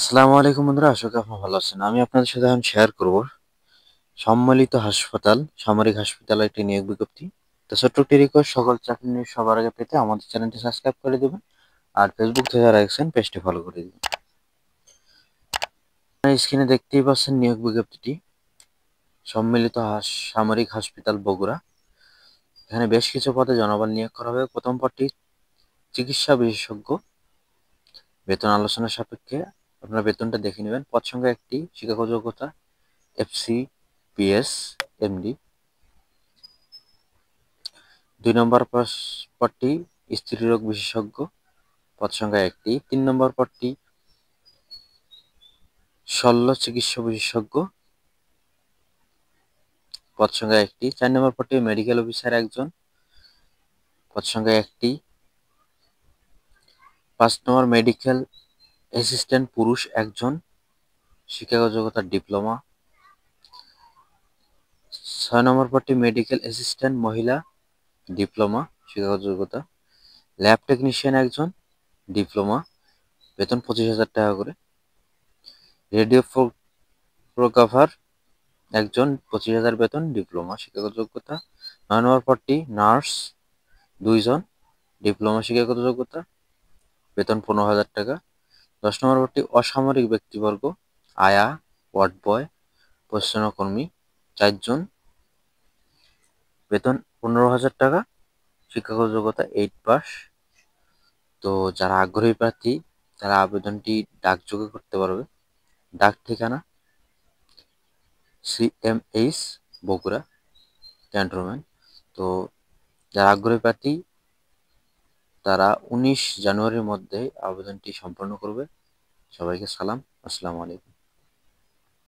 আসসালামু আলাইকুম বন্ধুরা, আশা করি আপনারা ভালো আছেন। আমি আপনাদের সাথে এখন শেয়ার করব সম্মিলিত হাসপাতাল, সামরিক হাসপাতালের একটি নিয়োগ বিজ্ঞপ্তি। তো ছোট্ট একটি রিকোয়েস্ট, সকল চাকরি নিউজ সবার আগে পেতে আমাদের চ্যানেলটি সাবস্ক্রাইব করে দেবেন আর ফেসবুক থেকে যারা দেখছেন পেজটি ফলো করে দিবেন। স্ক্রিনে দেখতেই পাচ্ছেন নিয়োগ বিজ্ঞপ্তিটি, সম্মিলিত সামরিক হাসপাতাল বগুড়া। এখানে বেশ কিছু পদে জনবল নিয়োগ করা হবে। প্রথম পদটি চিকিৎসা বিশেষজ্ঞ। বেতন আলোচনার সাপেক্ষে আপনারা বেতনটা দেখে নেবেন। পদ সংখ্যা একটি, শিক্ষাগত যোগ্যতা FCPS MD। 2 নম্বর পদটি স্ত্রীরোগ বিশেষজ্ঞ, পদ সংখ্যা একটি। 3 নম্বর পদটি শল্য চিকিৎসা বিশেষজ্ঞ, পদ সংখ্যা একটি। 4 নম্বর পদটি মেডিকেল অফিসার একজন, পদ সংখ্যা একটি। 5 নম্বর মেডিকেল অ্যাসিস্ট্যান্ট পুরুষ একজন, শিক্ষাগত যোগ্যতা ডিপ্লোমা। 6 নম্বর পদটি মেডিকেল অ্যাসিস্ট্যান্ট মহিলা, ডিপ্লোমা, শিক্ষাগত যোগ্যতা। ল্যাব টেকনিশিয়ান একজন, ডিপ্লোমা, বেতন 25,000 টাকা করে। রেডিওগ্রাফার একজন, 25,000 বেতন, ডিপ্লোমা, শিক্ষাগত যোগ্যতা। 9 নম্বর পদটি নার্স 2 জন, ডিপ্লোমা, শিক্ষাগত যোগ্যতা, বেতন 15,000 টাকা। 10 নম্বর পদটি অসামরিক ব্যক্তিবর্গ, আয়া, ওয়ার্ড বয়, পরিচ্ছন্ন কর্মী 4 জন, বেতন 15,000 টাকা, শিক্ষাগত যোগ্যতা 8 পাস। তো যারা আগ্রহী প্রার্থী তারা আবেদনটি ডাকযোগে করতে পারবে। ডাক ঠিকানা CMH বগুড়া ক্যান্টনমেন্ট। তো যারা আগ্রহী প্রার্থী তারা 19 জানুয়ারির মধ্যে আবেদনটি সম্পন্ন করবে। সবাইকে সালাম, আসসালামু আলাইকুম।